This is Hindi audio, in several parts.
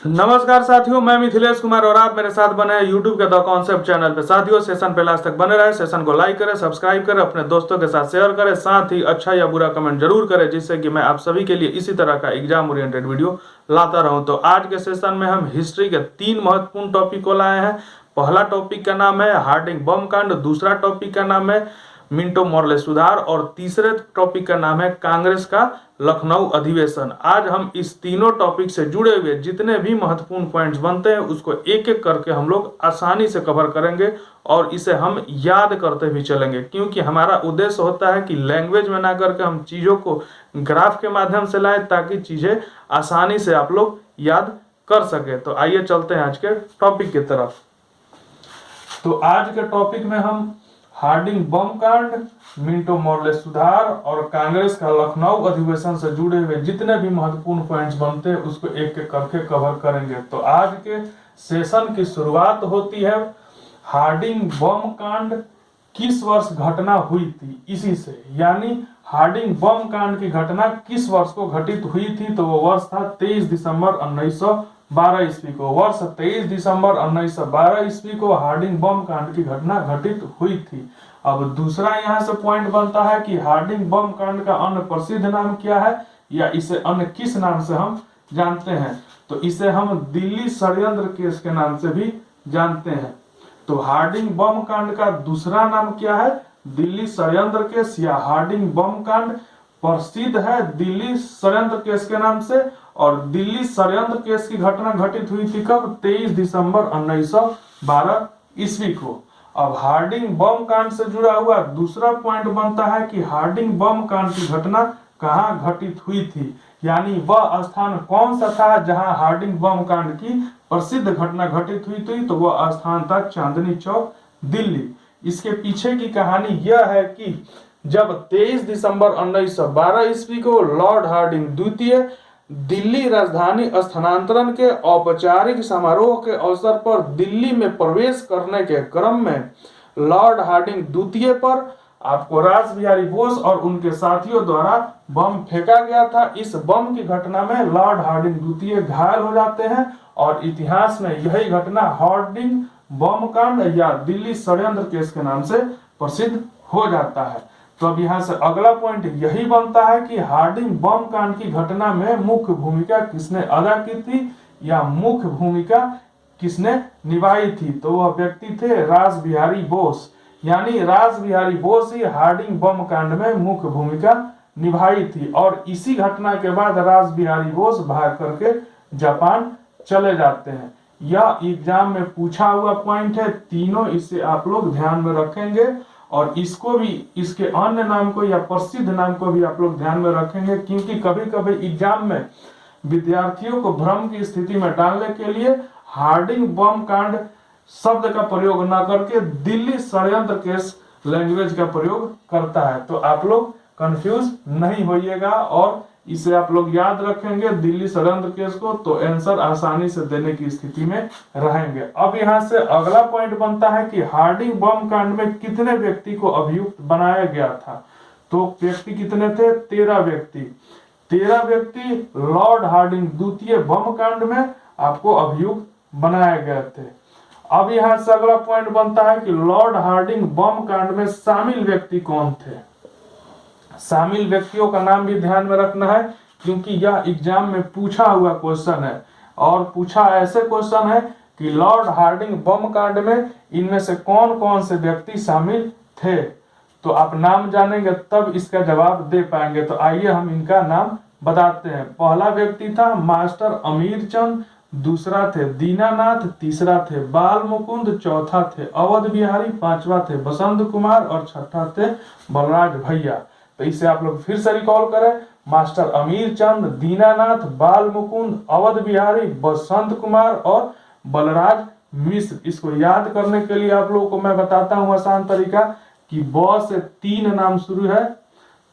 नमस्कार साथियों, मैं मिथिलेश कुमार और आप मेरे साथ बने हैं यूट्यूब के द कॉन्सेप्ट चैनल पे। साथियों, सेशन पे लास्ट तक बने रहे, सेशन को लाइक करें, सब्सक्राइब करें, अपने दोस्तों के साथ शेयर करें, साथ ही अच्छा या बुरा कमेंट जरूर करें, जिससे कि मैं आप सभी के लिए इसी तरह का एग्जाम ओरिएंटेड वीडियो लाता रहूं। तो आज के सेशन में हम हिस्ट्री के 3 महत्वपूर्ण टॉपिक को लाए हैं। पहला टॉपिक का नाम है हार्डिंग बम कांड, दूसरा टॉपिक का नाम है मिंटो मॉर्ले सुधार और तीसरे टॉपिक का नाम है कांग्रेस का लखनऊ अधिवेशन। आज हम इस तीनों टॉपिक से जुड़े हुए जितने भी महत्वपूर्ण पॉइंट्स बनते हैं उसको एक एक करके हम लोग आसानी से कवर करेंगे और इसे हम याद करते भी चलेंगे, क्योंकि हमारा उद्देश्य होता है कि लैंग्वेज में ना करके हम चीज़ों को ग्राफ के माध्यम से लाएं ताकि चीज़ें आसानी से आप लोग याद कर सके। तो आइए चलते हैं आज के टॉपिक की तरफ। तो आज के टॉपिक में हम हार्डिंग बम कांड, मिंटो मॉर्ले सुधार और कांग्रेस का लखनऊ अधिवेशन से जुड़े हुए जितने भी महत्वपूर्ण पॉइंट्स बनते हैं उसको एक एक करके कवर करेंगे। तो आज के सेशन की शुरुआत होती है हार्डिंग बम कांड किस वर्ष घटना हुई थी इसी से, यानी हार्डिंग बम कांड की घटना किस वर्ष को घटित हुई थी। तो वो वर्ष था 23 दिसंबर 1912 ईस्वी को। वर्ष 23 दिसंबर 1912 ईस्वी को हार्डिंग बम कांड की घटना घटित हुई थी। अब दूसरा यहाँ से पॉइंट बनता है कि हार्डिंग बम कांड का अन्य प्रसिद्ध नाम क्या है, या इसे अन्य किस नाम से हम जानते हैं। तो इसे हम दिल्ली षड्यंत्र केस के नाम से भी जानते हैं। तो हार्डिंग बम कांड का दूसरा नाम क्या है, दिल्ली षड्यंत्र केस या हार्डिंग बम कांड प्रसिद्ध है दिल्ली षड्यंत्र केस के नाम से। और दिल्ली षड्यंत्र केस की घटना घटित हुई थी कब, 23 दिसंबर 1912 ईस्वी को। अब हार्डिंग बम कांड से जुड़ा हुआ दूसरा पॉइंट बनता है कि हार्डिंग बम कांड की घटना कहाँ घटित हुई थी, यानी वह स्थान कौन सा था जहां हार्डिंग बम कांड की प्रसिद्ध घटना घटित हुई थी। तो वह स्थान था चांदनी चौक, दिल्ली। इसके पीछे की कहानी यह है कि जब 23 दिसंबर 1912 ईस्वी को लॉर्ड हार्डिंग द्वितीय दिल्ली राजधानी स्थानांतरण के औपचारिक समारोह के अवसर पर दिल्ली में प्रवेश करने के क्रम में लॉर्ड हार्डिंग द्वितीय पर आपको रास बिहारी बोस और उनके साथियों द्वारा बम फेंका गया था। इस बम की घटना में लॉर्ड हार्डिंग द्वितीय घायल हो जाते हैं और इतिहास में यही घटना हार्डिंग बम कांड या दिल्ली षड्यंत्र केस के नाम से प्रसिद्ध हो जाता है। तो अब यहाँ से अगला पॉइंट यही बनता है कि हार्डिंग बम कांड की घटना में मुख्य भूमिका किसने अदा की थी या मुख्य भूमिका किसने निभाई थी। तो वह व्यक्ति थे रास बिहारी बोस, यानी रास बिहारी बोस ही हार्डिंग बम कांड में मुख्य भूमिका निभाई थी। और इसी घटना के बाद रास बिहारी बोस भाग करके जापान चले जाते हैं। यह एग्जाम में पूछा हुआ पॉइंट है, तीनों इसे आप लोग ध्यान में रखेंगे और इसको भी, इसके अन्य नाम को या प्रसिद्ध नाम को भी आप लोग ध्यान में रखेंगे, क्योंकि कभी कभी एग्जाम में विद्यार्थियों को भ्रम की स्थिति में डालने के लिए हार्डिंग बम कांड शब्द का प्रयोग न करके दिल्ली षड्यंत्र केस लैंग्वेज का प्रयोग करता है। तो आप लोग कंफ्यूज नहीं होइएगा और इसे आप लोग याद रखेंगे दिल्ली षड्यंत्र केस को, तो आंसर आसानी से देने की स्थिति में रहेंगे। अब यहाँ से अगला पॉइंट बनता है कि हार्डिंग बम कांड में कितने व्यक्ति को अभियुक्त बनाया गया था। तो व्यक्ति कितने थे, 13 व्यक्ति। 13 व्यक्ति लॉर्ड हार्डिंग द्वितीय बम कांड में आपको अभियुक्त बनाए गए थे। अब यहाँ से अगला पॉइंट बनता है कि लॉर्ड हार्डिंग बम कांड में शामिल व्यक्ति कौन थे। शामिल व्यक्तियों का नाम भी ध्यान में रखना है, क्योंकि यह एग्जाम में पूछा हुआ क्वेश्चन है और पूछा ऐसे क्वेश्चन है कि लॉर्ड हार्डिंग बम कांड में इनमें से कौन कौन से व्यक्ति शामिल थे। तो आप नाम जानेंगे तब इसका जवाब दे पाएंगे। तो आइए हम इनका नाम बताते हैं। पहला व्यक्ति था मास्टर अमीर चंद, दूसरा थे दीनानाथ, तीसरा थे बाल मुकुंद, चौथा थे अवध बिहारी, पांचवा थे बसंत कुमार और छठा थे बलराज भैया। तो इसे आप लोग फिर से रिकॉल करें, मास्टर अमीर चंद, दीनानाथ, बाल मुकुंद, अवध बिहारी, बसंत कुमार और बलराज मिश्र। इसको याद करने के लिए आप लोगों को मैं बताता हूं आसान तरीका कि ब से 3 नाम शुरू है,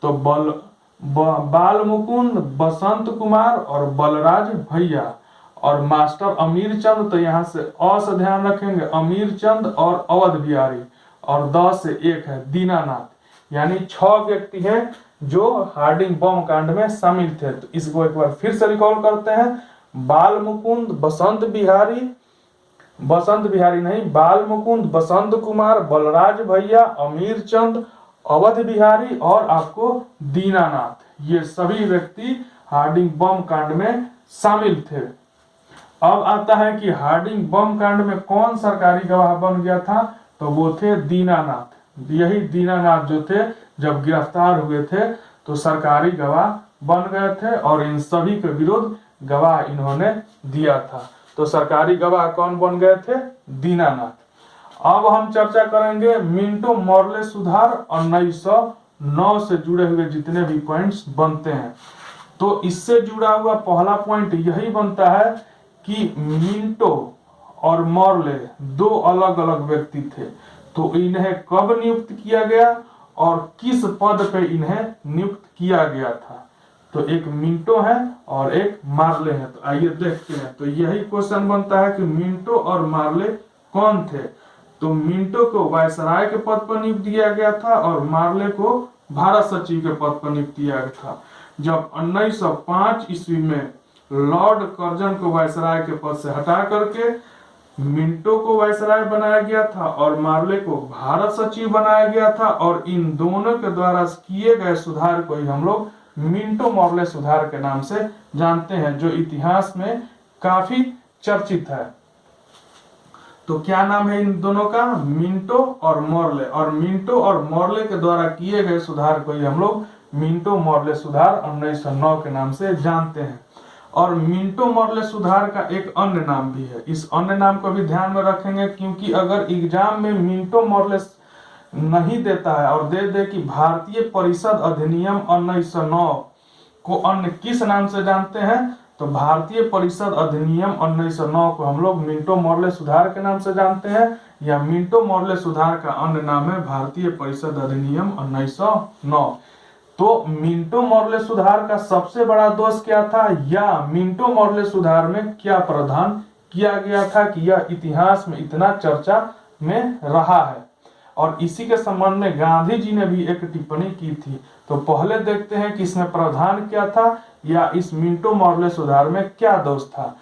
तो बाल मुकुंद, बसंत कुमार और बलराज भैया। और मास्टर अमीर चंद, तो यहाँ से अ से ध्यान रखेंगे, अमीर चंद और अवध बिहारी। और 10 से 1 है दीनानाथ, यानी 6 व्यक्ति हैं जो हार्डिंग बम कांड में शामिल थे। तो इसको एक बार फिर से रिकॉल करते हैं। बाल मुकुंद, बसंत बिहारी नहीं, बाल मुकुंद, बसंत कुमार, बलराज भैया, अमीर चंद, अवध बिहारी और आपको दीनानाथ, ये सभी व्यक्ति हार्डिंग बम कांड में शामिल थे। अब आता है कि हार्डिंग बम कांड में कौन सरकारी गवाह बन गया था, तो वो थे दीनानाथ। यही दीनानाथ जो थे जब गिरफ्तार हुए थे तो सरकारी गवाह बन गए थे और इन सभी के विरुद्ध गवाह इन्होंने दिया था। तो सरकारी गवाह कौन बन गए थे? दीनानाथ। अब हम चर्चा करेंगे मिंटो मॉर्ले सुधार 1909 से जुड़े हुए जितने भी पॉइंट्स बनते हैं। तो इससे जुड़ा हुआ पहला पॉइंट यही बनता है कि मिंटो और मॉर्ले दो अलग अलग व्यक्ति थे, तो इन्हें कब नियुक्त किया गया और किस पद पे इन्हें नियुक्त किया गया था। तो एक मिंटो है और एक मार्ले है। तो आइए देखते हैं। तो यही क्वेश्चन बनता है कि मिंटो और मार्ले कौन थे। तो मिंटो को वायसराय के पद पर नियुक्त किया गया था और मार्ले को भारत सचिव के पद पर नियुक्त किया गया था। जब 1905 ईस्वी में लॉर्ड कर्जन को वायसराय के पद से हटा करके मिंटो को वायसराय बनाया गया था और मार्ले को भारत सचिव बनाया गया था, और इन दोनों के द्वारा किए गए सुधार को ही हम लोग मिंटो मॉर्ले सुधार के नाम से जानते हैं, जो इतिहास में काफी चर्चित है। तो क्या नाम है इन दोनों का? मिंटो और मॉर्ले। और मिंटो और मॉर्ले के द्वारा किए गए सुधार को ही हम लोग मिंटो मॉर्ले सुधार 1909 के नाम से जानते हैं। और मिंटो मॉर्ले सुधार का एक अन्य नाम भी है। इस अन्य नाम को भी ध्यान में रखेंगे, क्योंकि अगर एग्जाम में मिंटो मॉर्ले नहीं देता है और दे दे कि भारतीय परिषद अधिनियम 1909 को अन्य किस नाम से जानते हैं, तो भारतीय परिषद अधिनियम 1909 को हम लोग मिंटो मॉर्ले सुधार के नाम से जानते हैं, या मिंटो मॉर्ले सुधार का अन्य नाम है भारतीय परिषद अधिनियम 1909। तो मिंटो मॉर्ले सुधार का सबसे बड़ा दोष क्या था, या मिंटो मॉर्ले सुधार में क्या प्रावधान किया गया था कि यह इतिहास में इतना चर्चा में रहा है। और इसी के संबंध में गांधी जी ने भी एक टिप्पणी की थी। तो पहले देखते हैं कि इसमें प्रावधान क्या था, या इस मिंटो मॉर्ले सुधार में क्या दोष था।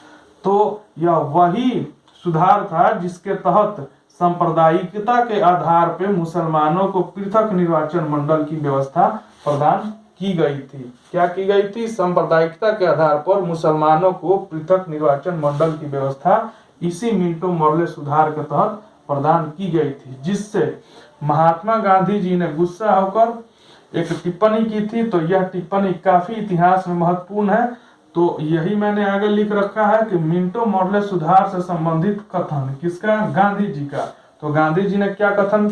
तो यह वही सुधार था जिसके तहत सांप्रदायिकता के आधार पर मुसलमानों को पृथक निर्वाचन मंडल की व्यवस्था प्रदान की गई थी। क्या की गई थी? सांप्रदायिकता के आधार पर मुसलमानों को पृथक निर्वाचन मंडल की व्यवस्था इसी मिंटो मॉर्ले सुधार के तहत प्रदान की गई थी, जिससे महात्मा गांधी जी ने गुस्सा होकर एक टिप्पणी की थी। तो यह टिप्पणी काफी इतिहास में महत्वपूर्ण है। तो यही मैंने आगे लिख रखा है कि मिंटो मॉर्ले सुधार से संबंधित कथन किसका? गांधी जी का। तो गांधी जी ने क्या कथन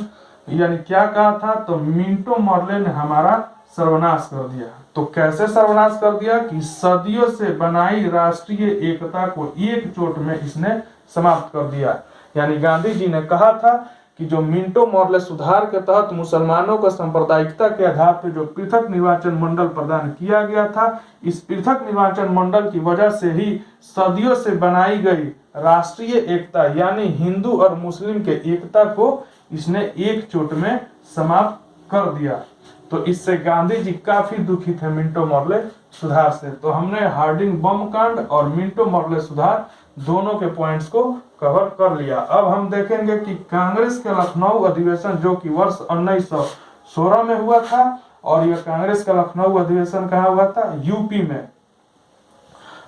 यानी क्या कहा था? तो मिंटो मॉर्ले ने हमारा सर्वनाश कर दिया। तो कैसे सर्वनाश कर दिया कि सदियों से बनाई राष्ट्रीय एकता को एक चोट में इसने समाप्त कर दिया। यानी गांधी जी ने कहा था कि जो मिंटो मॉर्ले सुधार के तहत मुसलमानों को सांप्रदायिकता के आधार पर जो पृथक निर्वाचन मंडल प्रदान किया गया था, इस पृथक निर्वाचन मंडल की वजह से ही सदियों से बनाई गई राष्ट्रीय एकता यानी हिंदू और मुस्लिम के एकता को इसने एक चोट में समाप्त कर दिया। तो इससे गांधी जी काफी दुखी थे मिंटो मॉर्ले सुधार से। तो हमने हार्डिंग बम कांड और मिंटो मॉर्ले सुधार दोनों के पॉइंट्स को कवर कर लिया। अब हम देखेंगे कि कांग्रेस के लखनऊ अधिवेशन जो कि वर्ष 1916 में हुआ था, और यह कांग्रेस का लखनऊ अधिवेशन कहाँ हुआ था? यूपी में,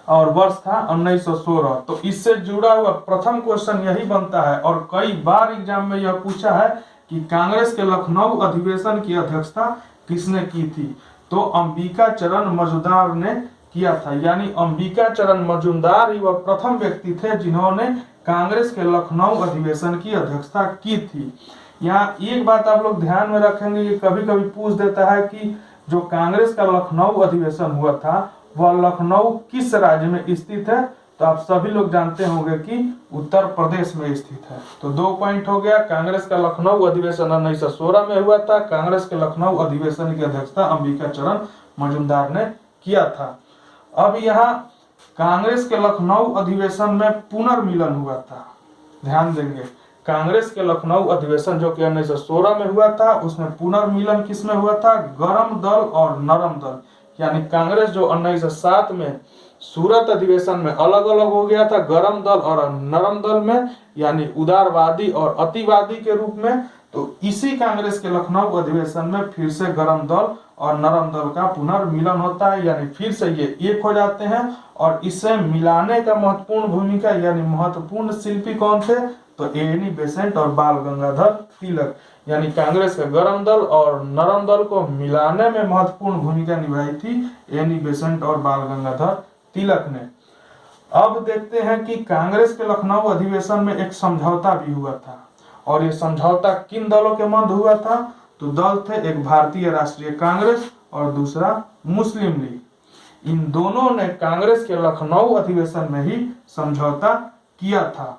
और वर्ष था 1916। तो इससे जुड़ा हुआ प्रथम क्वेश्चन यही बनता है, और कई बार एग्जाम में यह पूछा है कि कांग्रेस के लखनऊ अधिवेशन की अध्यक्षता किसने की थी? तो अंबिका चरण मजूमदार ने किया था। यानी अंबिका चरण मजूमदार ही वह प्रथम व्यक्ति थे जिन्होंने कांग्रेस के लखनऊ अधिवेशन की अध्यक्षता की थी। यहाँ एक बात आप लोग ध्यान में रखेंगे, ये कभी कभी पूछ देता है कि जो कांग्रेस का लखनऊ अधिवेशन हुआ था वह लखनऊ किस राज्य में स्थित है? तो आप सभी लोग जानते होंगे कि उत्तर प्रदेश में स्थित है। तो 2 पॉइंट हो गया। कांग्रेस का लखनऊ अधिवेशन 1916 में हुआ था। कांग्रेस के लखनऊ अधिवेशन की अध्यक्षता अंबिका चरण मजूमदार ने किया था। अब यहाँ कांग्रेस के लखनऊ अधिवेशन में पुनर्मिलन हुआ था। ध्यान देंगे, कांग्रेस के लखनऊ अधिवेशन जो कि 1916 में हुआ था, उसमें पुनर्मिलन किसमें हुआ था? गरम दल और नरम दल। यानी कांग्रेस जो 1907 में सूरत अधिवेशन में अलग अलग हो गया था, गर्म दल और नरम दल में, यानी उदारवादी और अतिवादी के रूप में। तो इसी कांग्रेस के लखनऊ अधिवेशन में फिर से गर्म दल और नरम दल का पुनर्मिलन होता है, यानी फिर से ये एक हो जाते हैं। और इसे मिलाने का महत्वपूर्ण भूमिका यानी महत्वपूर्ण शिल्पी कौन थे? तो एनी बेसेंट और बाल गंगाधर तिलक, यानी कांग्रेस का गर्म दल और नरम दल को मिलाने में महत्वपूर्ण भूमिका निभाई थी एनी बेसेंट और बाल गंगाधर तिलक ने। अब देखते हैं कि कांग्रेस के लखनऊ अधिवेशन में एक समझौता भी हुआ था, और ये समझौता किन दलों के मध्य हुआ था? तो दल थे एक भारतीय राष्ट्रीय कांग्रेस और दूसरा मुस्लिम लीग। इन दोनों ने कांग्रेस के लखनऊ अधिवेशन में ही समझौता किया था।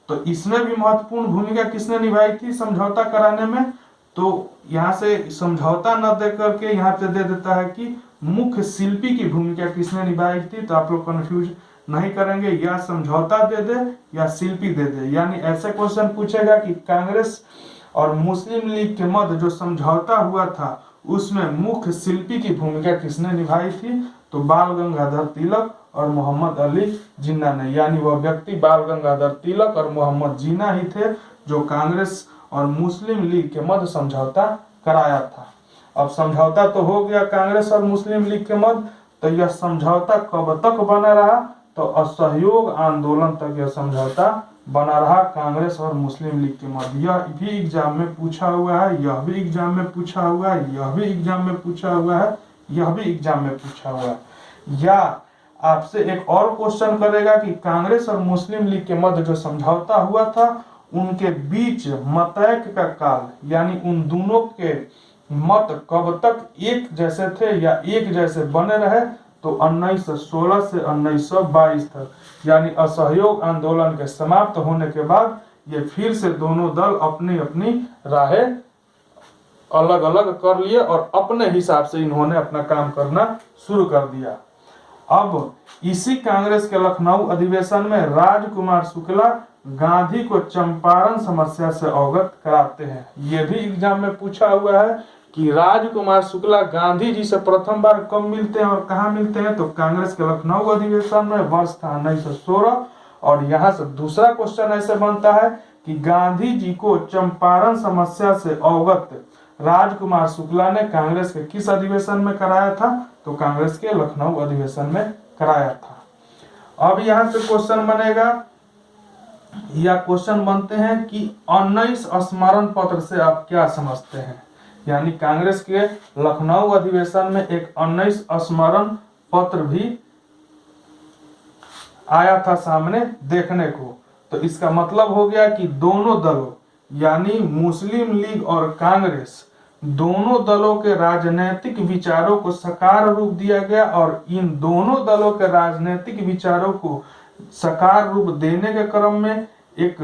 तो इसमें भी महत्वपूर्ण भूमिका किसने निभाई थी समझौता कराने में? तो यहाँ से समझौता न दे करके यहाँ पे दे देता है कि मुख्य शिल्पी की भूमिका किसने निभाई थी। तो आप लोग कंफ्यूज नहीं करेंगे, या समझौता दे दे या शिल्पी दे दे, यानी ऐसे क्वेश्चन पूछेगा कि कांग्रेस और मुस्लिम लीग के मध्य जो समझौता हुआ था उसमें मुख्य शिल्पी की भूमिका किसने निभाई थी? तो बाल गंगाधर तिलक और मोहम्मद अली जिन्ना ने, यानी वह व्यक्ति बाल गंगाधर तिलक और मोहम्मद जिन्ना ही थे जो कांग्रेस और मुस्लिम लीग के मध्य समझौता कराया था। अब समझौता तो हो गया कांग्रेस और मुस्लिम लीग के मध्य, तो यह समझौता कब तक बना रहा? तो असहयोग आंदोलन तक यह समझौता बना रहा कांग्रेस और मुस्लिम लीग के मध्य। यह भी एग्जाम में पूछा हुआ है, यह भी एग्जाम में पूछा हुआ है, यह भी एग्जाम में पूछा हुआ है, यह भी एग्जाम में पूछा हुआ है। या आपसे एक और क्वेश्चन करेगा कि कांग्रेस और मुस्लिम लीग के मध्य जो समझौता हुआ था उनके बीच मतैक्य का काल, यानी उन दोनों के मत कब तक एक जैसे थे या एक जैसे बने रहे? तो 1916 से 1922 तक, यानी असहयोग आंदोलन के समाप्त होने के बाद ये फिर से दोनों दल अपनी अपनी राहें अलग अलग कर लिए और अपने हिसाब से इन्होंने अपना काम करना शुरू कर दिया। अब इसी कांग्रेस के लखनऊ अधिवेशन में राजकुमार शुक्ला गांधी को चंपारण समस्या से अवगत कराते हैं। यह भी एग्जाम में पूछा हुआ है कि राजकुमार शुक्ला गांधी जी से प्रथम बार कब मिलते हैं और कहां मिलते हैं? तो कांग्रेस के लखनऊ अधिवेशन में, वर्ष था 1916। और यहां से दूसरा क्वेश्चन ऐसे बनता है कि गांधी जी को चंपारण समस्या से अवगत राजकुमार शुक्ला ने कांग्रेस के किस अधिवेशन में कराया था? तो कांग्रेस के लखनऊ अधिवेशन में कराया था। अब यहां से क्वेश्चन बनेगा या क्वेश्चन बनते हैं कि 19 स्मरण पत्र से आप क्या समझते हैं? यानी कांग्रेस के लखनऊ अधिवेशन में एक 19 स्मरण पत्र भी आया था सामने देखने को। तो इसका मतलब हो गया कि दोनों दलों यानी मुस्लिम लीग और कांग्रेस, दोनों दलों के राजनीतिक विचारों को साकार रूप दिया गया और इन दोनों दलों के राजनीतिक विचारों को साकार रूप देने के क्रम में एक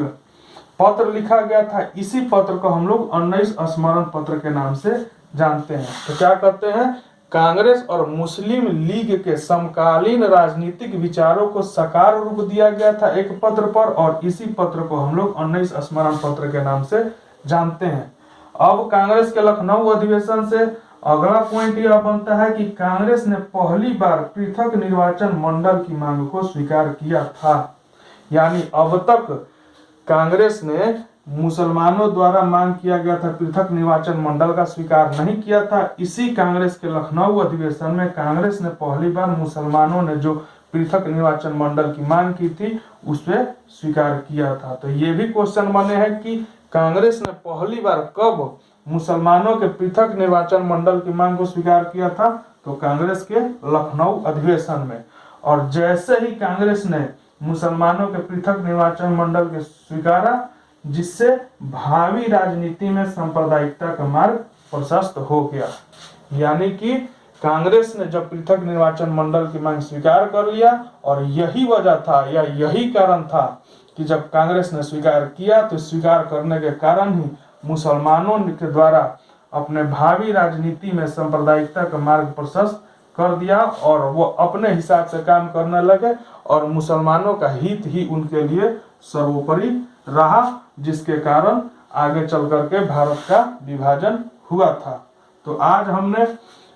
पत्र लिखा गया था। इसी पत्र को हम लोग 19 स्मरण पत्र के नाम से जानते हैं। तो क्या कहते हैं? कांग्रेस और मुस्लिम लीग के समकालीन राजनीतिक विचारों को साकार रूप दिया गया था एक पत्र पर, और इसी पत्र को हम लोग 19 स्मरण पत्र के नाम से जानते हैं। अब कांग्रेस के लखनऊ अधिवेशन से अगला पॉइंट यह बनता है कि कांग्रेस ने पहली बार पृथक निर्वाचन मंडल की मांग को स्वीकार किया था। यानी अब तक कांग्रेस ने मुसलमानों द्वारा मांग किया गया था पृथक निर्वाचन मंडल का स्वीकार नहीं किया था। इसी कांग्रेस के लखनऊ अधिवेशन में कांग्रेस ने पहली बार मुसलमानों ने जो पृथक निर्वाचन मंडल की मांग की थी उसे स्वीकार किया था। तो ये भी क्वेश्चन बने हैं कि कांग्रेस ने पहली बार कब मुसलमानों के पृथक निर्वाचन मंडल की मांग को स्वीकार किया था? तो कांग्रेस के लखनऊ अधिवेशन में। और जैसे ही कांग्रेस ने मुसलमानों के पृथक निर्वाचन मंडल के स्वीकारा, जिससे भावी राजनीति में सांप्रदायिकता का मार्ग प्रशस्त हो गया। यानी कि कांग्रेस ने जब पृथक निर्वाचन मंडल की मांग स्वीकार कर लिया, और यही वजह था या यही कारण था कि जब कांग्रेस ने स्वीकार किया तो स्वीकार करने के कारण ही मुसलमानों के द्वारा अपने भावी राजनीति में सांप्रदायिकता का मार्ग प्रशस्त कर दिया और वो अपने हिसाब से काम करने लगे, और मुसलमानों का हित ही उनके लिए सर्वोपरि रहा, जिसके कारण आगे चल करके भारत का विभाजन हुआ था। तो आज हमने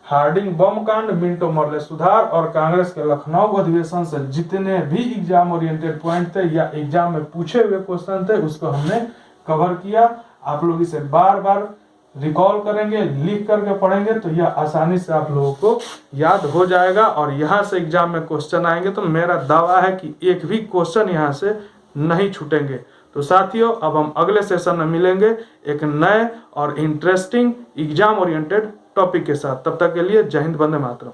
हार्डिंग बम कांड, मिंटो मरले सुधार और कांग्रेस के लखनऊ अधिवेशन से जितने भी एग्जाम ओरिएंटेड पॉइंट थे या एग्जाम में पूछे हुए क्वेश्चन थे उसको हमने कवर किया। आप लोग इसे बार बार रिकॉल करेंगे, लिख करके पढ़ेंगे तो यह आसानी से आप लोगों को याद हो जाएगा और यहाँ से एग्जाम में क्वेश्चन आएंगे तो मेरा दावा है कि एक भी क्वेश्चन यहाँ से नहीं छूटेंगे। तो साथियों अब हम अगले सेशन में मिलेंगे एक नए और इंटरेस्टिंग एग्जाम ओरिएंटेड टॉपिक के साथ। तब तक के लिए जय हिंद, वंदे मातरम।